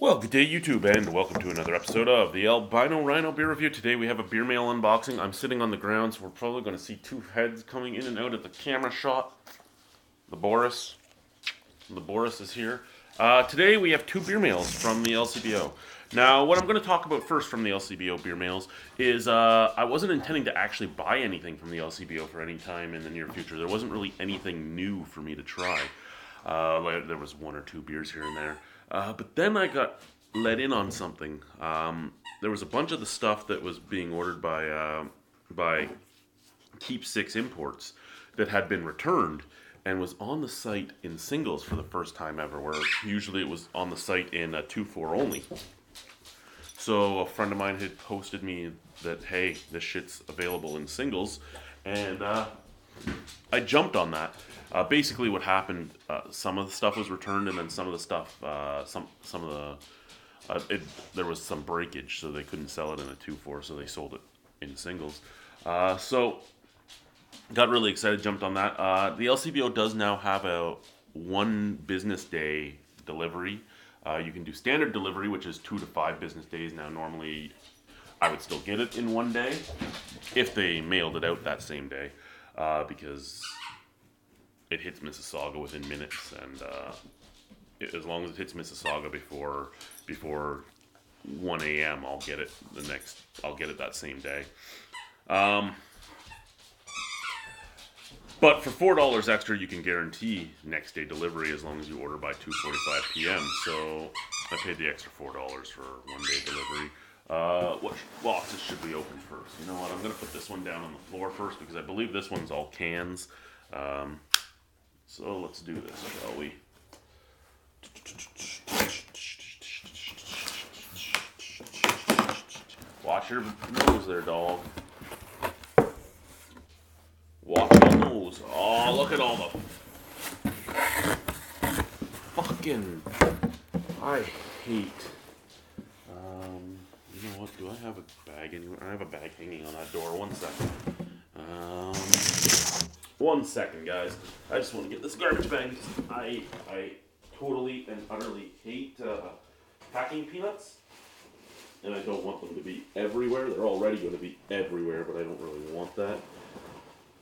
Well, good day, YouTube, and welcome to another episode of the Albino Rhino beer review. Today we have a Beermail unboxing. I'm sitting on the ground, so we're probably going to see two heads coming in and out of the camera shot. The Boris is here. Today we have two Beermails from the LCBO. Now, what I'm going to talk about first from the LCBO Beermails is I wasn't intending to actually buy anything from the LCBO for any time in the near future. There wasn't really anything new for me to try. There was one or two beers here and there. But then I got let in on something. There was a bunch of the stuff that was being ordered by Keep Six Imports that had been returned and was on the site in singles for the first time ever, where usually it was on the site in 2-4 only. So a friend of mine had posted me that, hey, this shit's available in singles, and I jumped on that. Basically, what happened? Some of the stuff was returned, and then some of the stuff, there was some breakage, so they couldn't sell it in a 2-4, so they sold it in singles. So got really excited, jumped on that. The LCBO does now have a 1 business day delivery. You can do standard delivery, which is 2 to 5 business days. Now, normally, I would still get it in 1 day if they mailed it out that same day, because it hits Mississauga within minutes, and as long as it hits Mississauga before 1 a.m., I'll get it that same day. But for $4 extra, you can guarantee next day delivery as long as you order by 2:45 p.m. So I paid the extra $4 for 1 day delivery. What boxes should we open first? You know what? I'm going to put this one down on the floor first because I believe this one's all cans. So let's do this, shall we? Watch your nose there, dog. Watch your nose. Oh, look at all the fucking... I hate... You know what? Do I have a bag anywhere? I have a bag hanging on that door. 1 second. 1 second, guys. I just want to get this garbage bag because I totally and utterly hate packing peanuts. And I don't want them to be everywhere. They're already going to be everywhere, but I don't really want that.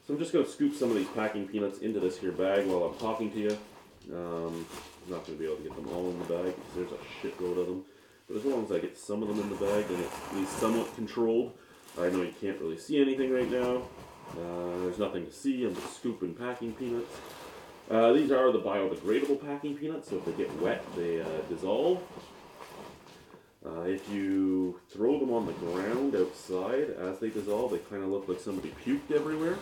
So I'm just going to scoop some of these packing peanuts into this here bag while I'm talking to you. I'm not going to be able to get them all in the bag because there's a shitload of them. But as long as I get some of them in the bag, then it's at least somewhat controlled. I know you can't really see anything right now. There's nothing to see. I'm just scooping packing peanuts. These are the biodegradable packing peanuts, so if they get wet, they dissolve. If you throw them on the ground outside as they dissolve, they kind of look like somebody puked everywhere.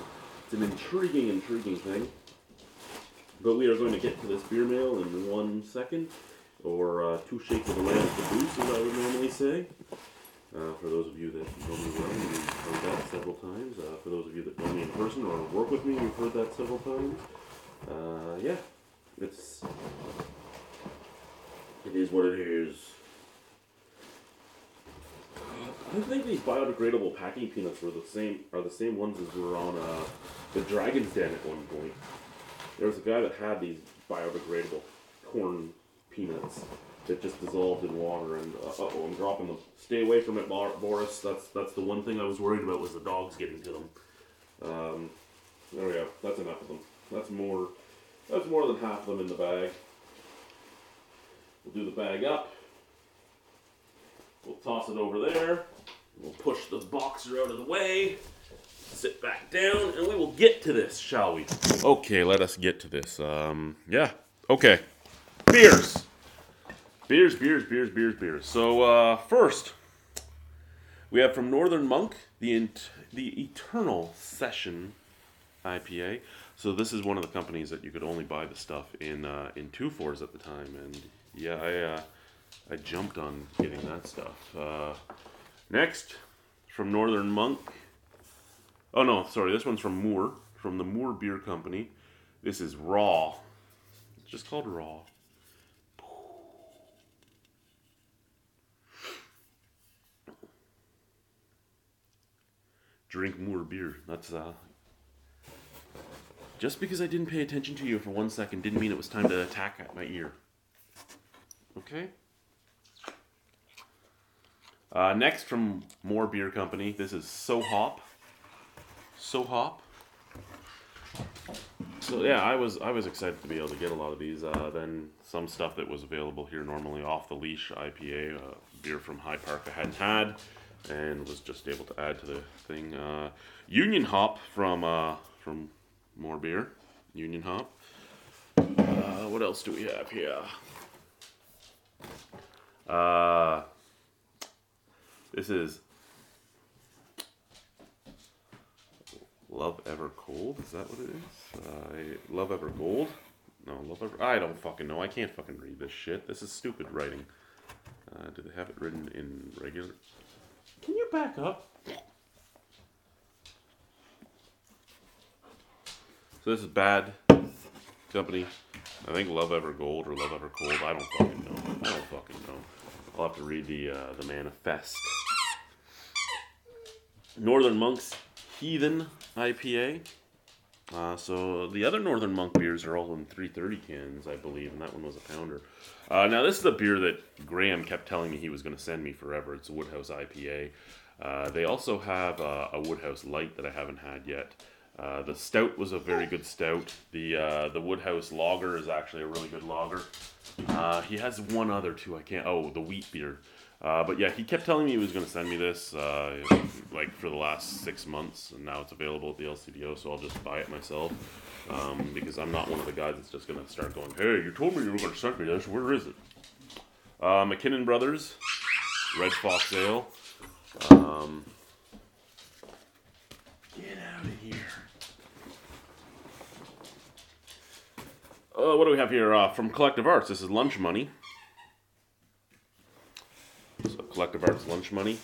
It's an intriguing thing. But we are going to get to this Beermail in 1 second, or 2 shakes of the lamb caboose, as I would normally say. For those of you that know me well, you've heard that several times. For those of you that know me in person or work with me, you've heard that several times. Yeah, it is what it is. I think these biodegradable packing peanuts are the same ones as were on the Dragon's Den at one point. There was a guy that had these biodegradable corn peanuts that just dissolved in water, and I'm dropping them. Stay away from it, Boris. That's the one thing I was worried about, was the dogs getting to them. There we go. That's enough of them. That's more than half of them in the bag. We'll do the bag up. We'll toss it over there. We'll push the boxer out of the way. Sit back down, and we will get to this, shall we? Okay, let us get to this. Yeah. Okay. Beers. Beers. So, first, we have from Northern Monk, the Eternal Session IPA. So this is one of the companies that you could only buy the stuff in 2-4s at the time, and yeah, I jumped on getting that stuff. Next, from Northern Monk. Oh no, sorry, this one's from Moore, from the Moore Beer Company. This is Raw. It's just called Raw. Drink Moore beer. That's just because I didn't pay attention to you for 1 second didn't mean it was time to attack at my ear. Okay? Next from More Beer Company, this is So Hop. So Hop. So yeah, I was excited to be able to get a lot of these. Then some stuff that was available here normally, Off the Leash IPA, beer from High Park I hadn't had, and was just able to add to the thing. Union Hop from More Beer. Union Hop. What else do we have here? This is Love Ever Cold. Is that what it is? Love Ever Gold? No, Love Ever... I don't fucking know. I can't fucking read this shit. This is stupid writing. Do they have it written in regular... Can you back up? So this is Bad Company. I think Love Ever Gold or Love Ever Cold. I don't fucking know. I'll have to read the manifest. Northern Monk's Heathen IPA. So the other Northern Monk beers are all in 330 cans, I believe, and that one was a pounder. Now this is a beer that Graham kept telling me he was going to send me forever. It's a Woodhouse IPA. They also have a Woodhouse Light that I haven't had yet. The stout was a very good stout. The Woodhouse Lager is actually a really good lager. He has one other too. The wheat beer. But yeah, he kept telling me he was going to send me this like for the last 6 months, and now it's available at the LCBO, so I'll just buy it myself because I'm not one of the guys that's just going to start going, hey, you told me you were going to send me this, where is it? McKinnon Brothers, Red Fox Ale. Get out of here. What do we have here? From Collective Arts, this is Lunch Money. So Collective Arts Lunch Money.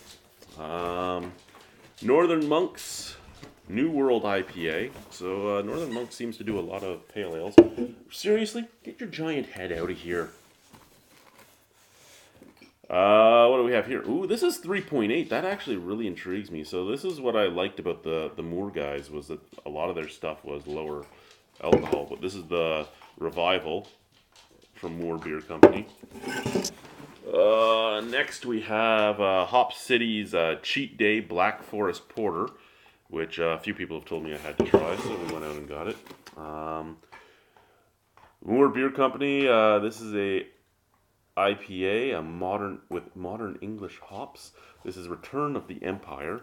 Northern Monk's New World IPA. So Northern Monk seems to do a lot of pale ales. Seriously? Get your giant head out of here. What do we have here? Ooh, this is 3.8. That actually really intrigues me. So this is what I liked about the Moore guys, was that a lot of their stuff was lower alcohol. But this is the Revival from Moore Beer Company. Next we have Hop City's Cheat Day Black Forest Porter, which a few people have told me I had to try, so we went out and got it. Moore Beer Company, this is a IPA, with modern English hops. This is Return of the Empire.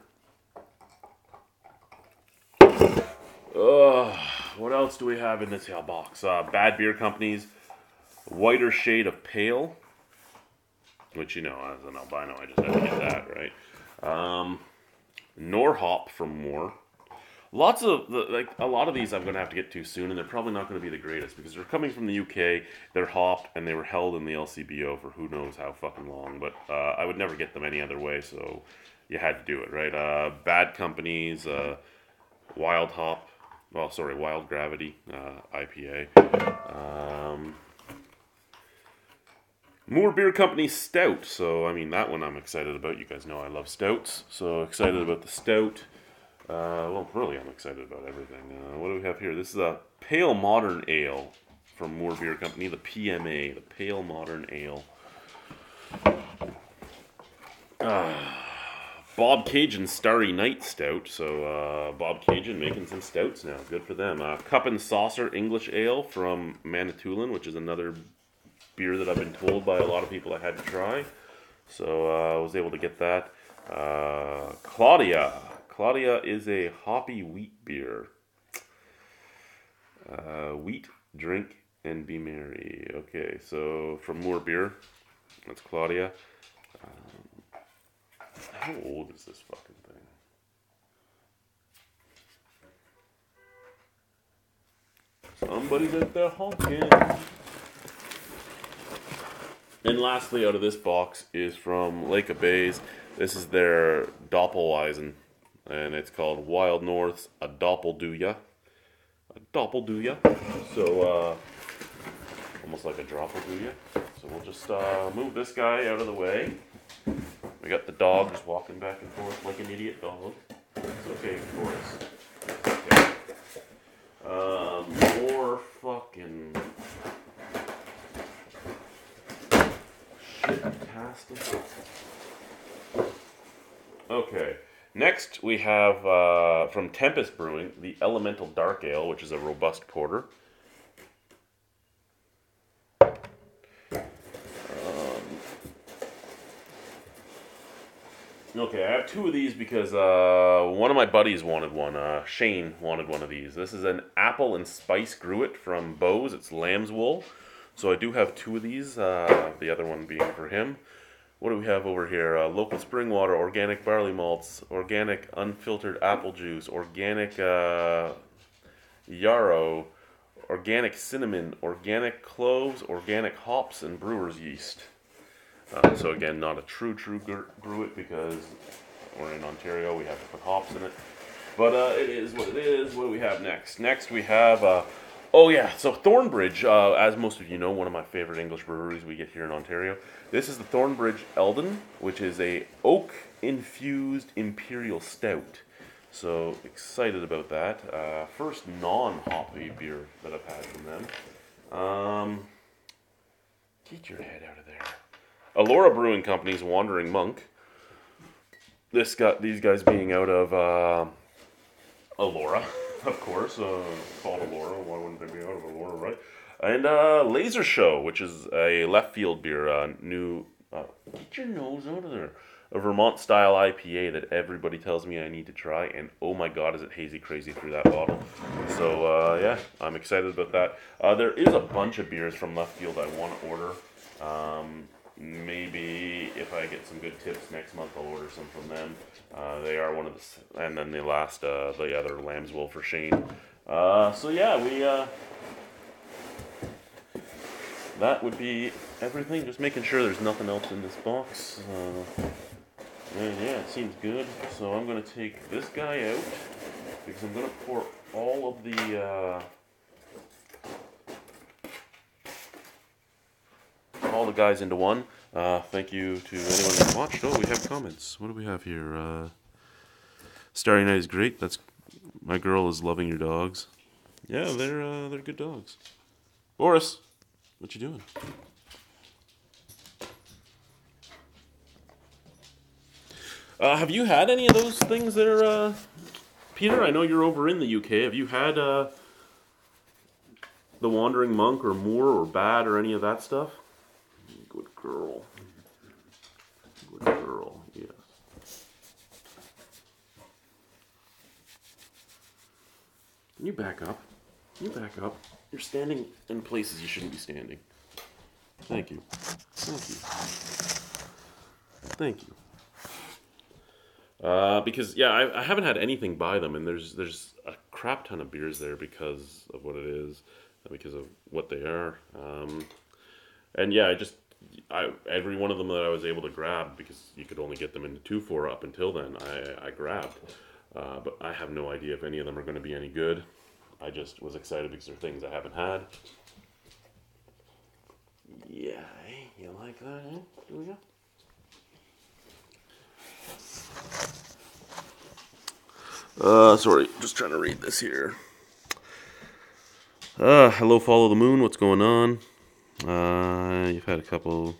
What else do we have in this box? Bad Beer Company's Whiter Shade of Pale. Which, you know, as an albino, I just had to get that, right? Norhop from Moore. Lots of, a lot of these I'm going to have to get to soon, and they're probably not going to be the greatest, because they're coming from the UK, they're hopped, and they were held in the LCBO for who knows how fucking long, but I would never get them any other way, so you had to do it, right? Bad Company's Wild Gravity IPA. Moore Beer Company Stout. So, I mean, that one I'm excited about. You guys know I love stouts. So, excited about the stout. Well, really, I'm excited about everything. What do we have here? This is a Pale Modern Ale from Moore Beer Company. The PMA. The Pale Modern Ale. Bob Cajun Starry Night Stout. So, Bob Cajun making some stouts now. Good for them. Cup and Saucer English Ale from Manitoulin, which is another beer that I've been told by a lot of people I had to try. So I was able to get that. Claudia. Claudia is a hoppy wheat beer. Wheat, drink, and be merry. Okay, so from Moore Beer, that's Claudia. How old is this fucking thing? Somebody's out there honking. And lastly, out of this box is from Lake of Bays. This is their Doppelweisen, and it's called Wild North's A Doppelduja. A Doppelduja. So, almost like a Dropelduja. So we'll just move this guy out of the way. We got the dog just walking back and forth like an idiot dog. It's okay, of course. Okay. More fucking shit-tastic. Okay. Next, we have from Tempest Brewing the Elemental Dark Ale, which is a robust porter. Okay, I have two of these because one of my buddies wanted one. Shane wanted one of these. This is an apple and spice gruit from Bose. It's lamb's wool. So I do have two of these, the other one being for him. What do we have over here? Local spring water, organic barley malts, organic unfiltered apple juice, organic yarrow, organic cinnamon, organic cloves, organic hops, and brewer's yeast. So again, not a true gruit because we're in Ontario. We have to put hops in it. But it is what it is. What do we have next? Next we have, oh yeah, so Thornbridge, as most of you know, one of my favorite English breweries we get here in Ontario. This is the Thornbridge Eldon, which is a oak-infused imperial stout. So excited about that. First non-hoppy beer that I've had from them. Get your head out of there. Alora Brewing Company's Wandering Monk. These guys being out of Alora, of course. Called Alora. Why wouldn't they be out of Alora, right? And Laser Show, which is a left field beer. New. Get your nose out of there. A Vermont style IPA that everybody tells me I need to try, and oh my god, is it hazy crazy through that bottle. So yeah, I'm excited about that. There is a bunch of beers from left field I want to order. Maybe if I get some good tips next month, I'll order some from them. They are one of the, and then the other lamb's wool for Shane. So yeah, that would be everything. Just making sure there's nothing else in this box. And yeah, it seems good. So I'm gonna take this guy out because I'm gonna pour all of the guys into one. Thank you to anyone that watched. Oh, we have comments. What do we have here? Starry Night is great. That's my girl is loving your dogs. Yeah, they're good dogs. Boris, what you doing? Have you had any of those things there, Peter? I know you're over in the UK. Have you had the Wandering Monk or Moor or Bad or any of that stuff? Good girl. Good girl, yes. Can you back up? Can you back up? You're standing in places you shouldn't be standing. Thank you. Thank you. Thank you. Because yeah, I haven't had anything by them, and there's a crap ton of beers there because of what it is, because of what they are, and yeah, every one of them that I was able to grab, because you could only get them in 2-4 up until then, I grabbed, but I have no idea if any of them are going to be any good. I just was excited because they're things I haven't had. Yeah, you like that? Eh? Here we go. Sorry, just trying to read this here. Hello, Follow the Moon, what's going on? You've had a couple.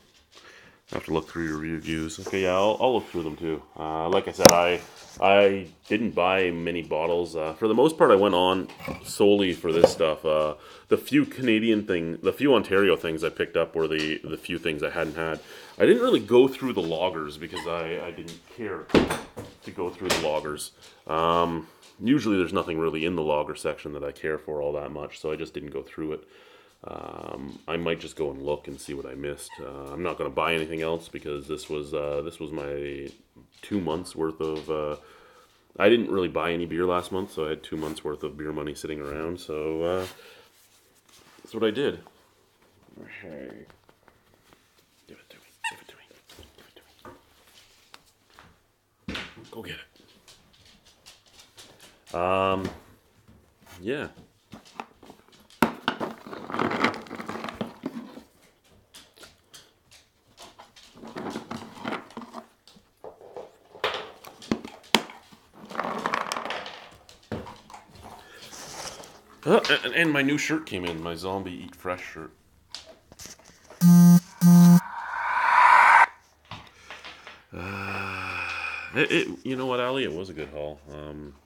I have to look through your reviews. Okay, yeah, I'll look through them too. Like I said, I didn't buy many bottles. For the most part, I went on solely for this stuff. The few the few Ontario things I picked up were the few things I hadn't had. I didn't really go through the lagers because I didn't care to go through the lagers. Usually there's nothing really in the lager section that I care for all that much, so I just didn't go through it. I might just go and look and see what I missed. I'm not going to buy anything else because this was my 2 months worth of. I didn't really buy any beer last month, so I had 2 months worth of beer money sitting around. So that's what I did. Hey, give it to me. Give it to me. Give it to me. Go get it. Yeah. And my new shirt came in, my Zombie Eat Fresh shirt. You know what, Ali? It was a good haul.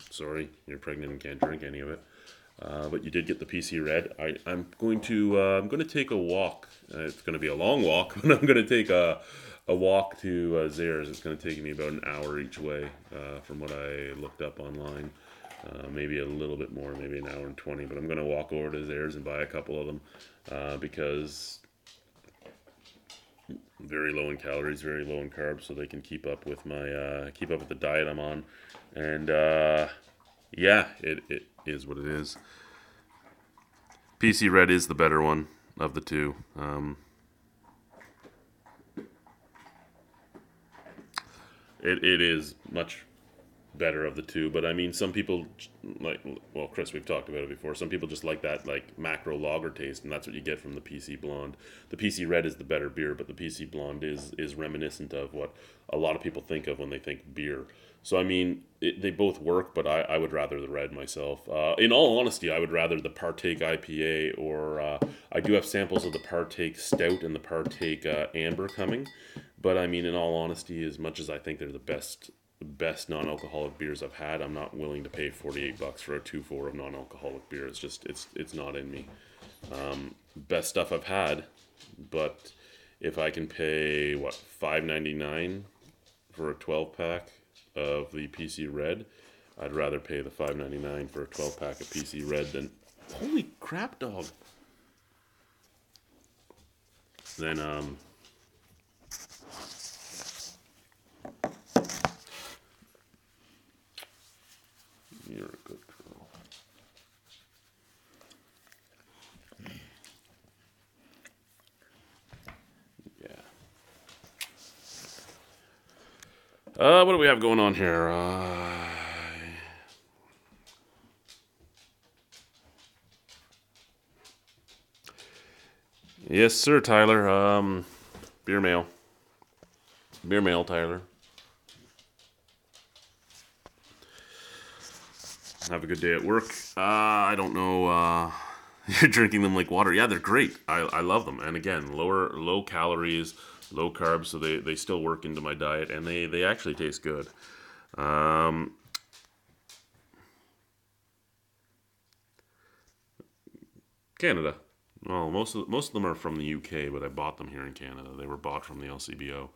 Sorry, you're pregnant and can't drink any of it. But you did get the PC Red. I'm going to take a walk. It's going to be a long walk, but I'm going to take a walk to Zayres. It's going to take me about an hour each way, from what I looked up online. Maybe a little bit more, maybe an hour and 20. But I'm going to walk over to Zayres and buy a couple of them because very low in calories, very low in carbs, so they can keep up with my keep up with the diet I'm on. And yeah, it is what it is. PC Red is the better one of the two. It is much better of the two, but I mean, some people like, well, Chris, we've talked about it before. Some people just like that like macro lager taste, and that's what you get from the PC Blonde. The PC Red is the better beer, but the PC Blonde is reminiscent of what a lot of people think of when they think beer. So I mean, they both work, but I would rather the Red myself. In all honesty, I would rather the Partake IPA, or I do have samples of the Partake Stout and the Partake Amber coming. But I mean, in all honesty, as much as I think they're the best non-alcoholic beers I've had, I'm not willing to pay $48 for a 2.4 of non-alcoholic beer. It's just it's not in me. Best stuff I've had, but if I can pay $5.99 for a 12-pack of the PC Red, I'd rather pay the $5.99 for a 12-pack of PC Red than, holy crap, dog. Then you're a good girl. Yeah. What do we have going on here? Yes, sir, Tyler. Beermail. Beermail, Tyler. Have a good day at work. I don't know. You're drinking them like water. Yeah, they're great. I love them. And again, low calories, low carbs, so they still work into my diet, and they actually taste good. Canada. Well, most of them are from the UK, but I bought them here in Canada. They were bought from the LCBO.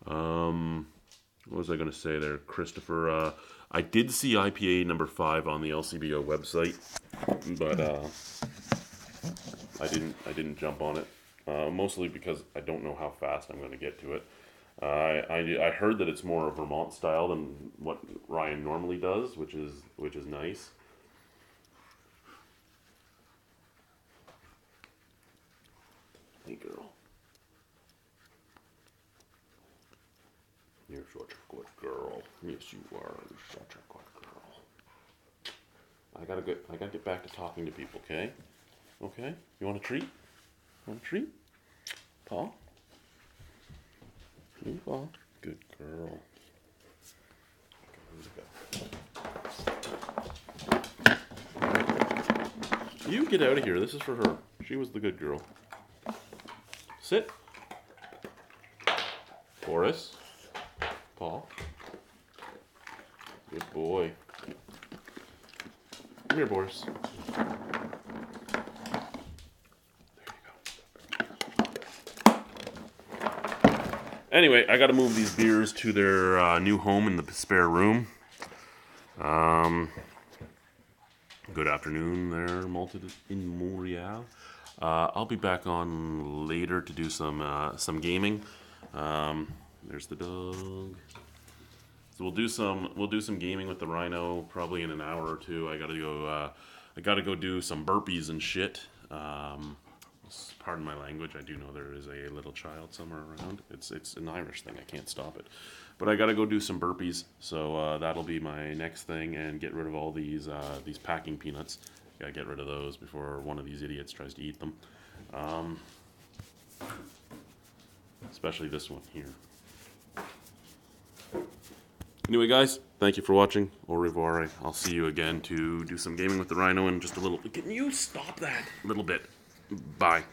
What was I going to say there, Christopher? I did see IPA number 5 on the LCBO website, but I didn't jump on it. Mostly because I don't know how fast I'm going to get to it. I heard that it's more Vermont style than what Ryan normally does, which is nice. Hey, girl. You're such a good girl. Yes, you are. You're such a good girl. I gotta get back to talking to people, okay? Okay? You want a treat? Want a treat? Paul? Hey, Paul. Good girl. You get out of here. This is for her. She was the good girl. Sit. Boris. Paul. Good boy. Come here, Boris. There you go. Anyway, I gotta move these beers to their new home in the spare room. Good afternoon there, Malted in Montreal. I'll be back on later to do some gaming. There's the dog. So we'll do some gaming with the Rhino probably in an hour or two. I gotta go do some burpees and shit. Pardon my language. I do know there is a little child somewhere around. It's an Irish thing. I can't stop it. But I gotta go do some burpees. So that'll be my next thing, and get rid of all these packing peanuts. Gotta get rid of those before one of these idiots tries to eat them. Especially this one here. Anyway, guys, thank you for watching. Au revoir. I'll see you again to do some gaming with the Rhino in just a little bit. Can you stop that a little bit? Bye.